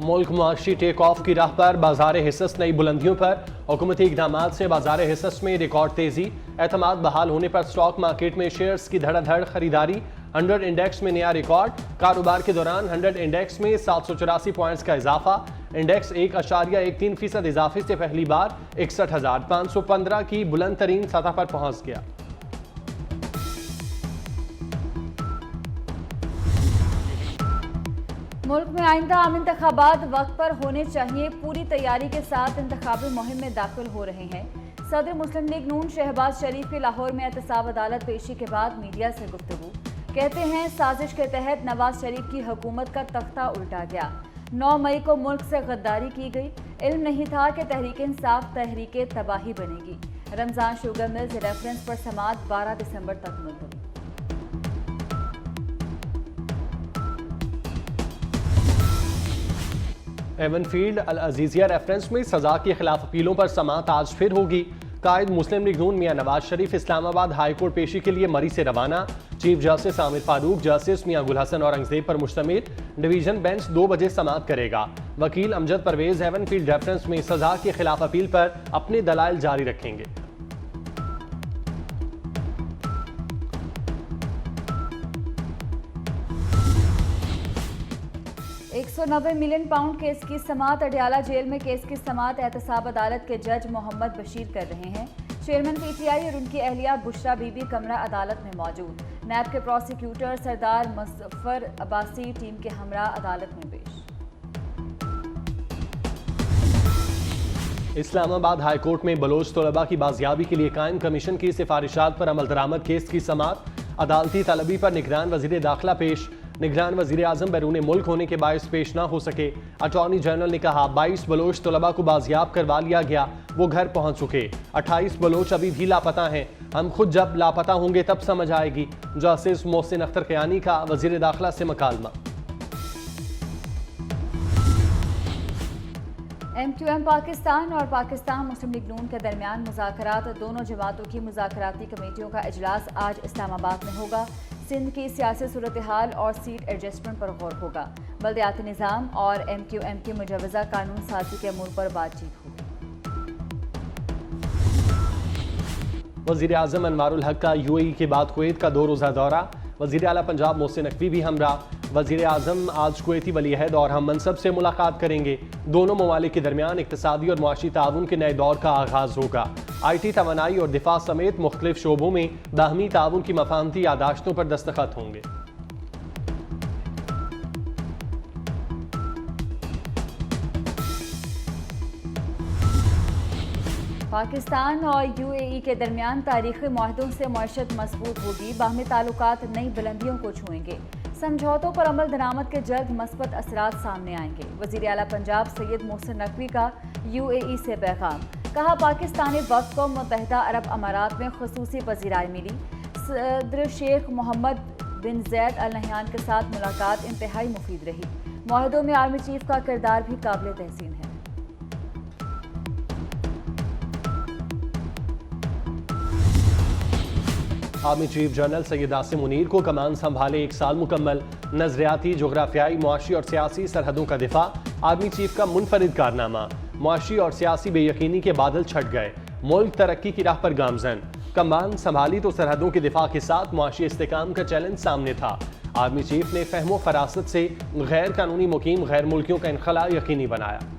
मुल्क मुआशी take off की राह पर, बाजार हिस्स नई बुलंदियों पर। हुकूमती इकदाम से बाजार हिस्स में रिकॉर्ड तेजी, एतमाद बहाल होने पर स्टॉक मार्केट में शेयर्स की धड़ाधड़ खरीदारी। 100 इंडेक्स में नया रिकॉर्ड, कारोबार के दौरान 100 इंडेक्स में 784 पॉइंट्स का इजाफा। इंडेक्स 1.13% इजाफे से पहली बार 61,515 की बुलंद तरीन सतह पर पहुंच गया। मुल्क में आइंदा आम इंतखाबात वक्त पर होने चाहिए, पूरी तैयारी के साथ इंतखाबी मुहिम में दाखिल हो रहे हैं। सदर मुस्लिम लीग नून शहबाज शरीफ की लाहौर में एहतसाब अदालत पेशी के बाद मीडिया से गुफ्तगू। कहते हैं साजिश के तहत नवाज शरीफ की हुकूमत का तख्ता उल्टा गया। 9 मई को मुल्क से गद्दारी की गई, इल्म नहीं था कि तहरीक इंसाफ तहरीक तबाही बनेगी। रमजान शुगर मिल्स रेफरेंस पर समाअत 12 दिसंबर तक मुलतवी। एवनफील्ड अल अजीजिया रेफरेंस में सजा के खिलाफ अपीलों पर समाअत आज फिर होगी। कायद मुस्लिम लीग नून मियां नवाज शरीफ इस्लामाबाद हाई कोर्ट पेशी के लिए मरी से रवाना। Chief justice Aamir Farooq, justice Mian Gul Hasan Aurangzeb पर मुश्तमिल डिवीजन बेंच 2 बजे समाअत करेगा। वकील अमजद परवेज एवनफील्ड रेफरेंस में सजा के खिलाफ अपील पर अपने दलाइल जारी रखेंगे। 190 मिलियन पाउंड केस की समाअत। अडियाला जेल में केस की समाअत एहतसाब अदालत के जज मोहम्मद बशीर कर रहे हैं। चेयरमैन पीटीआई और उनकी अहलिया बुशरा बीबी कमरा अदालत में मौजूद। नैब के प्रोसिक्यूटर सरदार मुजफ्फर अब्बासी टीम के हमरा अदालत में पेश। इस्लामाबाद हाई कोर्ट में बलोच तलबा की बाजियाबी के लिए कायम कमीशन की सिफारिशात पर अमल दरामद केस की समाअत। अदालती तलबी पर निगरान वजीर दाखिला पेश। निगरान वजीर आजम बैरून मुल्क होने के बायस पेश ना हो सके। अटॉर्नी जनरल ने कहा 22 बलोच तलबा को बाजियाब करवा लिया गया, वो घर पहुंच चुके। 28 बलोच अभी भी लापता हैं, हम खुद जब लापता होंगे तब समझ आएगी। जस्टिस मोहसिन अख्तर कयानी का वजीर दाखिला से मकालमा। MQM पाकिस्तान और पाकिस्तान मुस्लिम लीग नून के दरमियान मुज़ाकरात। दोनों जमातों की मुज़ाकराती कमेटियों का इजलास आज इस्लामाबाद में होगा। सिंध की सियासी सूरत हाल और सीट एडजस्टमेंट पर गौर होगा। बल्दियाती निज़ाम और MQM की मुजवज़ा कानून साजी के अमूर पर बातचीत होगी। वज़ीर आज़म अनवारुल हक का UAE के बाद कुवैत का 2 रोज़ा दौरा। वज़ीर आला पंजाब मोहसिन नकवी भी हमरा। वज़ीर आज़म आज कुवैती वलीअहद और हम मनसब से मुलाकात करेंगे। दोनों ममालिक के दरमियान इक़्तिसादी और मुआशी ताउन के नए दौर का आगाज़ होगा। IT, तवानाई और दिफा समेत मुख्तलिफ शोबों में बाहमी ताउन की मफाहमती यादाश्तों पर दस्तखत होंगे। पाकिस्तान और UAE के दरमियान तारीखी मुआहदों से मईशत मजबूत होगी। बाहमी ताल्लुकात नई बुलंदियों को छुएंगे। समझौतों पर अमल दरामद के जल्द मस्बत असरात सामने आएंगे। वज़ीर आला पंजाब सैयद मोहसिन नकवी का UAE से पैगाम। कहा पाकिस्तानी वक्त को मुत्तहिदा अरब अमारात में खुसूसी पजीराई मिली। सदर शेख मोहम्मद बिन जैद अल नहयान के साथ मुलाकात इंतहाई मुफीद रही। मुआहदों में आर्मी चीफ का किरदार भी काबिल तहसीन है। Army chief general Syed Asim Munir को कमान संभाले 1 साल मुकम्मल। नजरियाती, जोग्राफियाई, मुआशी और सियासी सरहदों का दिफा आर्मी चीफ का मुनफरिद कारनामा। मुआशी और सियासी बेयकीनी के बादल छट गए, मुल्क तरक्की की राह पर गामजन। कमान संभाली तो सरहदों के दिफा के साथ मुआशी इस्तेकाम का चैलेंज सामने था। आर्मी चीफ ने फहमो फरासत से गैर कानूनी मुकीम गैर मुल्कियों का इनखला यकीनी बनाया।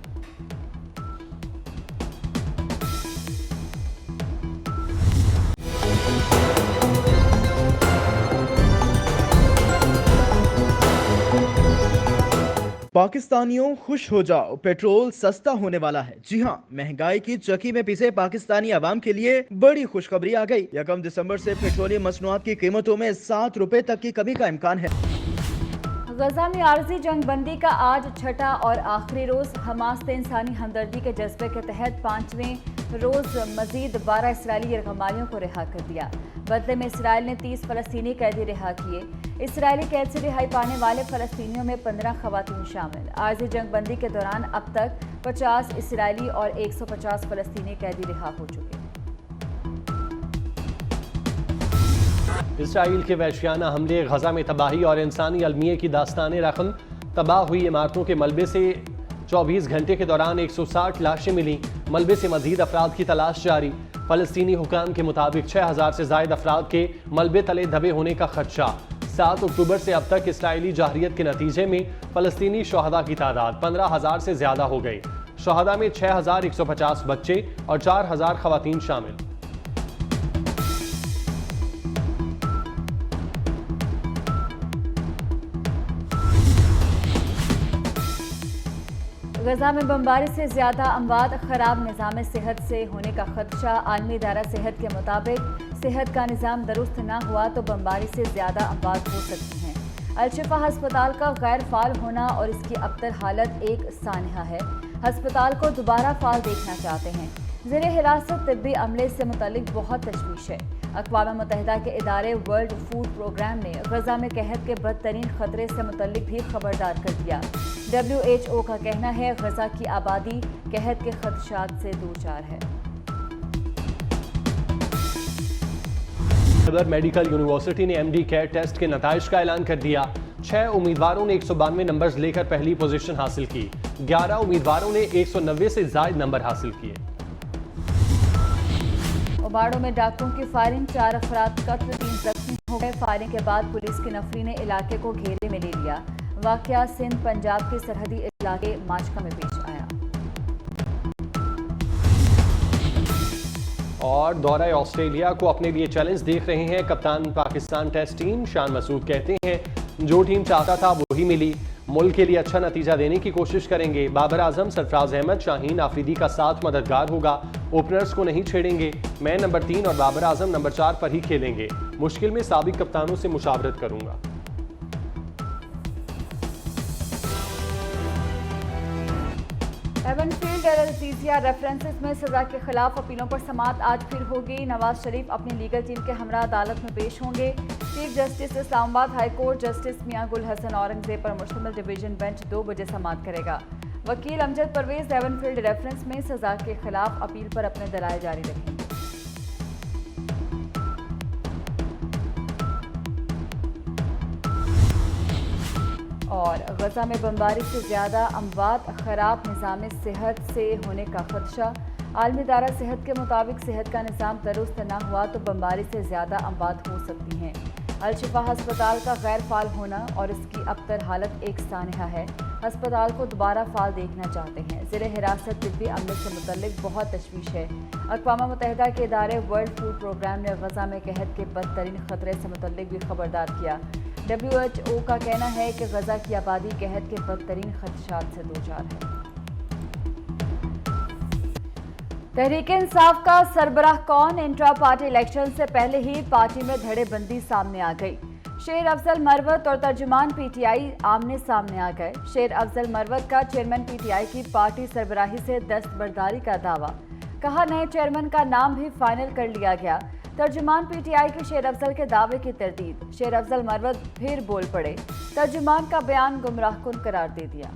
पाकिस्तानियों खुश हो जाओ, पेट्रोल सस्ता होने वाला है। जी हां, महंगाई की चक्की में पिसे पाकिस्तानी आवाम के लिए बड़ी खुशखबरी आ गई। 1 दिसंबर से पेट्रोलियम मसनूआत की कीमतों में 7 रुपए तक की कमी का इम्कान है। गजा में आर्जी जंग बंदी का आज छठा और आखिरी रोज। हमास ने इंसानी हमदर्दी के जज्बे के तहत 5वें रोज मजीद 12 इसराइली यरगमालियों को रिहा कर दिया। बदले में इसराइल ने 30 फलस्तीनी कैदी रिहा किए। इसराइली कैद से रिहाई पाने वाले फलस्तीनियों में 15 खवातीन शामिल। आर्जी जंग बंदी के दौरान अब तक 50 इसराइली और 150 फलस्तीनी कैदी रिहा हो चुके हैं। इसराइल के वहशियाना हमले, गजा में तबाही और इंसानी अलमिये की दास्तान रकम। तबाह हुई इमारतों के मलबे से 24 घंटे के दौरान 160 लाशें मिली। मलबे से मजीद अफराद की तलाश जारी। फलस्तीनी हुकाम के मुताबिक 6000 से ज्यादा अफराद के मलबे तले दबे होने का खदशा। 7 अक्टूबर से अब तक इसराइली जाहिरियत के नतीजे में फलस्तीनी शहदा की तादाद 15,000 से ज्यादा हो गई। शहदा में 6,150 बच्चे और 4,000 खवातीन शामिल। गजा में बमबारी से ज्यादा अमवात, खराब निज़ाम सेहत से होने का खदशा। आलमी इदारा सेहत के मुताबिक सेहत का निज़ाम दुरुस्त न हुआ तो बमबारी से ज्यादा अमवात हो सकती हैं। अल-शिफा हस्पताल का गैर फाल होना और इसकी अबतर हालत एक सानहा है। हस्पताल को दोबारा फाल देखना चाहते हैं। ज़ेरे हिरासत तिब्बी अमले से मुतल्लिक बहुत तशवीश है। अक़वाम मुत्तहिदा के इदारे वर्ल्ड फूड प्रोग्राम ने गजा में कहत के बदतरीन खतरे से मुतल्लिक भी खबरदार कर दिया। WHO का कहना है गजा की आबादी कहत के खदशात से दो चार है। खैबर मेडिकल यूनिवर्सिटी ने MD कैट टेस्ट के नताइज का ऐलान कर दिया। 6 उम्मीदवारों ने 192 नंबर्स लेकर पहली पोजीशन हासिल की। 11 उम्मीदवारों ने 190 से ज्यादा नंबर हासिल किए। उबाड़ों में डाकुओं की फायरिंग, 4 अफराद कत्ल, 3 जख्मी हो गए। फायरिंग के बाद पुलिस की नफरी ने इलाके को घेरे में ले लिया। वाकया सिंध पंजाब के सरहदी इलाके माचका में पेश आया। और दौरा ऑस्ट्रेलिया को अपने लिए चैलेंज देख रहे हैं कप्तान पाकिस्तान टेस्ट टीम। शान मसूद कहते हैं जो टीम चाहता था वही मिली। मुल्क के लिए अच्छा नतीजा देने की कोशिश करेंगे। बाबर आजम, सरफराज अहमद, शाहीन आफरीदी का साथ मददगार होगा। ओपनर्स को नहीं छेड़ेंगे। मैं नंबर 3 और बाबर आजम नंबर 4 पर ही खेलेंगे। मुश्किल में साबिक कप्तानों से मुशावरत करूंगा। एवनफील्ड एल-अज़ीज़िया रेफरेंसेस में सजा के खिलाफ अपीलों पर समाअत आज फिर होगी। नवाज शरीफ अपनी लीगल टीम के हमरा अदालत में पेश होंगे। Chief justice Islamabad high court justice Mian Gul Hasan Aurangzeb पर मुश्तमिल डिवीजन बेंच 2 बजे समाअत करेगा। वकील अमजद परवेज एवनफील्ड रेफरेंस में सजा के खिलाफ अपील पर अपने दलाइल जारी रखेंगे। और गजा में बमबारी से ज्यादा अमवात, खराब निज़ाम सेहत से होने का खदशा। आलमी इदारा सेहत के मुताबिक सेहत का निज़ाम दुरुस्त न हुआ तो बमबारी से ज्यादा अमवात हो सकती हैं। अल-शिफा हस्पताल का गैर फाल होना और इसकी अबतर हालत एक सानहा है। हस्पताल को दोबारा फाल देखना चाहते हैं। ज़ेरे हिरासत तिब्बी अमले से मुतल्लिक बहुत तशवीश है। अक़वाम मुत्तहिदा के इदारे वर्ल्ड फूड प्रोग्राम ने गजा में कहत के बदतरीन खतरे से मुतल्लिक भी खबरदार किया। WHO का कहना है कि गजा की आबादी कहत के बदतरीन खदशात से दो चार है। तहरीक इंसाफ का सरबराह कौन? इंट्रा पार्टी इलेक्शन से पहले ही पार्टी में धड़ेबंदी सामने आ गई। शेर अफजल मरवत और तर्जुमान PTI आमने सामने आ गए। शेर अफजल मरवत का चेयरमैन PTI की पार्टी सरबराही से दस्तबरदारी का दावा। कहा नए चेयरमैन का नाम भी फाइनल कर लिया गया। तर्जुमान PTI के शेर अफजल के दावे की तरदीद। शेर अफजल मरवत फिर बोल पड़े। तर्जुमान का बयान गुमराहकुन करार दे दिया।